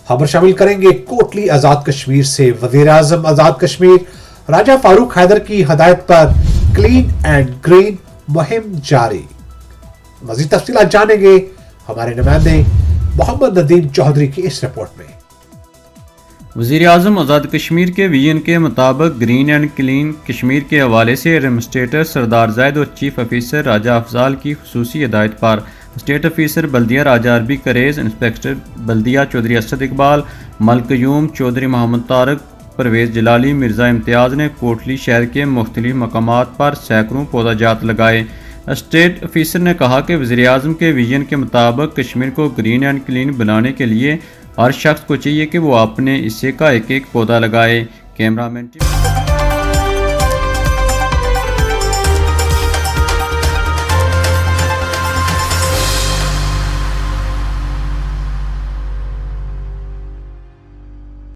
खबर शामिल करेंगे कोटली आजाद कश्मीर से। वजीर आजम आजाद कश्मीर राजा फारूक हैदर की हदायत पर क्लीन एंड ग्रीन मुहिम जारी। मजीद तफसीलात जानेंगे हमारे नुमाइंदे मोहम्मद नदीम चौधरी की इस रिपोर्ट में। वज़ीर आज़म आज़ाद कश्मीर के विजन के मुताबिक ग्रीन एंड क्लीन कश्मीर के हवाले से एडमिनिस्ट्रेटर सरदार जायद और चीफ ऑफिसर राजा अफजाल की खुसूसी हिदायत पर स्टेट ऑफिसर बल्दिया राजा अरबी करेज, इंस्पेक्टर बल्दिया चौधरी असद इकबाल, मलकयूम चौधरी मोहम्मद तारक, परवेज़ जलाली, मिर्ज़ा इम्तियाज़ ने कोटली शहर के मुख्तलिफ मकामात पर सैकड़ों पौधाजात लगाए। स्टेट ऑफिसर ने कहा कि वज़ीर आज़म के विजन के मुताबिक कश्मीर को ग्रीन एंड क्लीन बनाने के लिए हर शख्स को चाहिए कि वो अपने हिस्से का एक एक पौधा लगाए। कैमरामैन